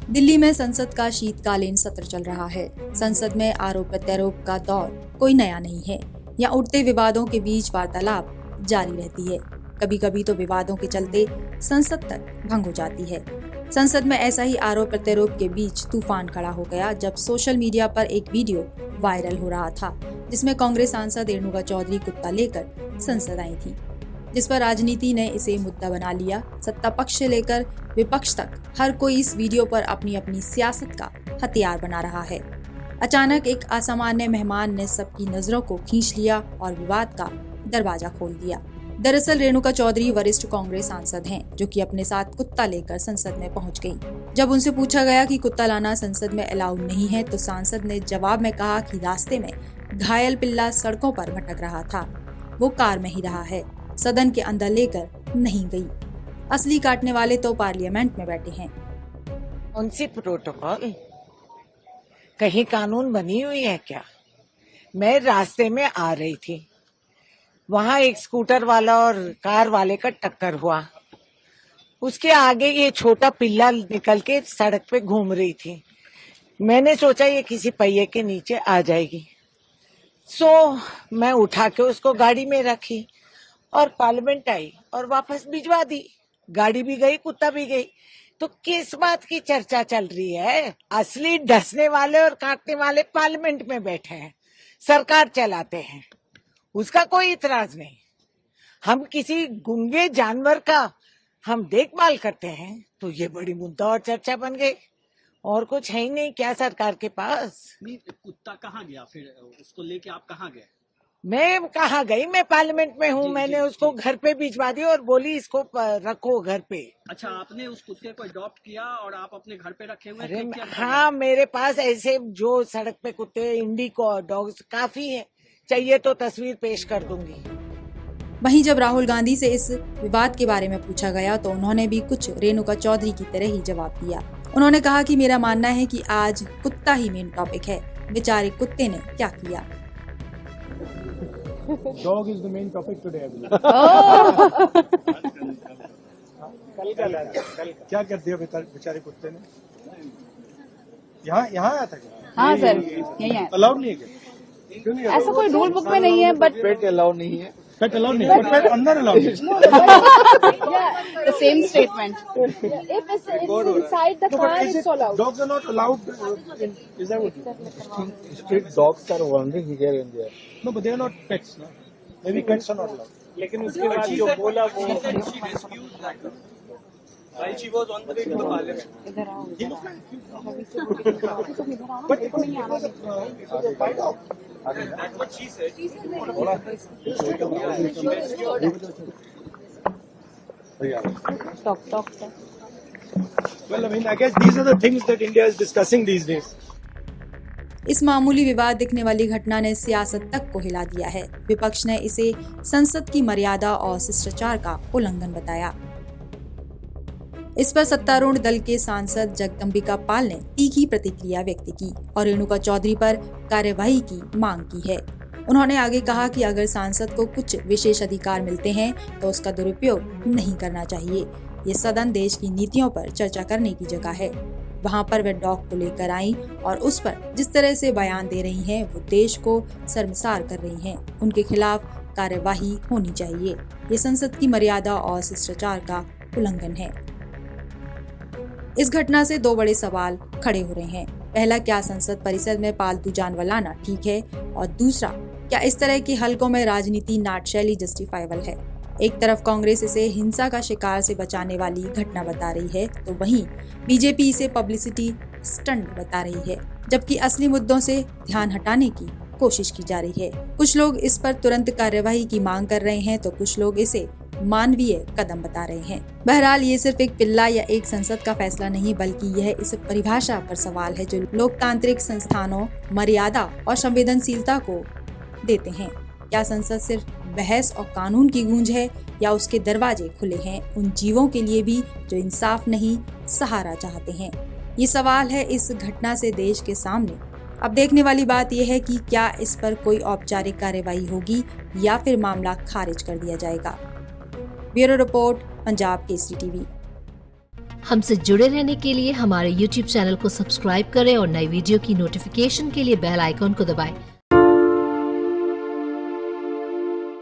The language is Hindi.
दिल्ली में संसद का शीतकालीन सत्र चल रहा है। संसद में आरोप प्रत्यारोप का दौर कोई नया नहीं है। यहाँ उठते विवादों के बीच वार्तालाप जारी रहती है। कभी कभी तो विवादों के चलते संसद तक भंग हो जाती है। संसद में ऐसा ही आरोप प्रत्यारोप के बीच तूफान खड़ा हो गया जब सोशल मीडिया पर एक वीडियो वायरल हो रहा था, जिसमें कांग्रेस सांसद रेणुका चौधरी कुत्ता लेकर संसद आई थी, जिस पर राजनीति ने इसे मुद्दा बना लिया। सत्ता पक्ष से लेकर विपक्ष तक हर कोई इस वीडियो पर अपनी अपनी सियासत का हथियार बना रहा है। अचानक एक असामान्य मेहमान ने सबकी नजरों को खींच लिया और विवाद का दरवाजा खोल दिया। दरअसल रेणुका चौधरी वरिष्ठ कांग्रेस सांसद हैं, जो कि अपने साथ कुत्ता लेकर संसद में पहुंच गयी। जब उनसे पूछा गया कि कुत्ता लाना संसद में अलाउड नहीं है, तो सांसद ने जवाब में कहा कि रास्ते में घायल पिल्ला सड़कों पर भटक रहा था, वो कार में ही रहा है, सदन के अंदर लेकर नहीं गई। असली काटने वाले तो पार्लियामेंट में बैठे हैं। कौन सी प्रोटोकॉल, कहीं कानून बनी हुई है क्या? मैं रास्ते में आ रही थी, वहां एक स्कूटर वाला और कार वाले का टक्कर हुआ। उसके आगे ये छोटा पिल्ला निकल के सड़क पे घूम रही थी। मैंने सोचा ये किसी पहिए के नीचे आ जाएगी, मैं उठा के उसको गाड़ी में रखी और पार्लियामेंट आई और वापस भिजवा दी। गाड़ी भी गई, कुत्ता भी गई। तो किस बात की चर्चा चल रही है? असली डसने वाले और काटने वाले पार्लियामेंट में बैठे हैं, सरकार चलाते हैं, उसका कोई इतराज नहीं। हम किसी गूंगे जानवर का हम देखभाल करते हैं तो ये बड़ी मुद्दा और चर्चा बन गई। और कुछ है ही नहीं क्या सरकार के पास? कुत्ता कहाँ गया? फिर उसको लेके आप कहाँ गए? मैं कहाँ गई, मैं पार्लियामेंट में हूँ। मैंने उसको घर पे भिजवा दी और बोली इसको रखो घर पे। अच्छा, आपने उस कुत्ते को अडॉप्ट किया और आप अपने घर पे रखे हुए? अरे हाँ, मेरे पास ऐसे जो सड़क पे कुत्ते, इंडिको डॉग्स काफी है, चाहिए तो तस्वीर पेश कर दूंगी। वहीं जब राहुल गांधी से इस विवाद के बारे में पूछा गया तो उन्होंने भी कुछ रेणुका चौधरी की तरह ही जवाब दिया। उन्होंने कहा कि मेरा मानना है कि आज कुत्ता ही मेन टॉपिक है, बेचारे कुत्ते ने क्या किया। Dog is the main topic today, I believe. कल क्या कर दिया बेचारे कुत्ते ने? यहाँ आया था क्या? हाँ सर, यही है। अलाउड नहीं है क्या? क्यों नहीं? ऐसा कोई रूल बुक में नहीं है, बट पेट अलाउड नहीं है। पेट अलाउड नहीं है, पेट अंदर अलाउड है। the same statement. If it's inside the car, it's allowed. Dogs are not allowed. Is that what you? Street dogs are wandering here and there. No, but they are not pets. No? Maybe pets are not allowed. लेकिन उसके बाद जो बोला वो while she was on the way to the parliament. इधर आओ, He इधर was आओ। but इनको नहीं आना। it was a bite out. That's what she said. Talk. Well, I mean, I guess these are the things that India is discussing these days. इस मामूली विवाद दिखने वाली घटना ने सियासत तक को हिला दिया है। विपक्ष ने इसे संसद की मर्यादा और शिष्टाचार का उल्लंघन बताया। इस पर सत्तारूढ़ दल के सांसद जगदम्बिका पाल ने तीखी प्रतिक्रिया व्यक्त की और रेणुका चौधरी पर कार्यवाही की मांग की है। उन्होंने आगे कहा कि अगर सांसद को कुछ विशेष अधिकार मिलते हैं तो उसका दुरुपयोग नहीं करना चाहिए। ये सदन देश की नीतियों पर चर्चा करने की जगह है। वहाँ पर वे डॉग को लेकर आई और उस पर जिस तरह से बयान दे रही हैं, वो देश को शर्मसार कर रही हैं। उनके खिलाफ कार्यवाही होनी चाहिए। ये संसद की मर्यादा और शिष्टाचार का उल्लंघन है। इस घटना से दो बड़े सवाल खड़े हो रहे हैं। पहला, क्या संसद परिसर में पालतू जानवर लाना ठीक है? और दूसरा, क्या इस तरह की हलकों में राजनीति नाट्यशैली जस्टिफाइबल है? एक तरफ कांग्रेस इसे हिंसा का शिकार से बचाने वाली घटना बता रही है, तो वहीं बीजेपी इसे पब्लिसिटी स्टंट बता रही है, जबकि असली मुद्दों से ध्यान हटाने की कोशिश की जा रही है। कुछ लोग इस पर तुरंत कार्यवाही की मांग कर रहे हैं, तो कुछ लोग इसे मानवीय कदम बता रहे हैं। बहरहाल ये सिर्फ एक पिल्ला या एक संसद का फैसला नहीं, बल्कि यह इस परिभाषा पर सवाल है जो लोकतांत्रिक संस्थानों, मर्यादा और संवेदनशीलता को देते हैं। क्या संसद सिर्फ बहस और कानून की गूंज है, या उसके दरवाजे खुले हैं उन जीवों के लिए भी जो इंसाफ नहीं, सहारा चाहते हैं? ये सवाल है इस घटना से देश के सामने। अब देखने वाली बात यह है कि क्या इस पर कोई औपचारिक कार्यवाही होगी या फिर मामला खारिज कर दिया जाएगा। Bureau report, Punjab Kesari TV. हमसे जुड़े रहने के लिए हमारे YouTube चैनल को सब्सक्राइब करें और नई वीडियो की नोटिफिकेशन के लिए बेल आइकॉन को दबाएं।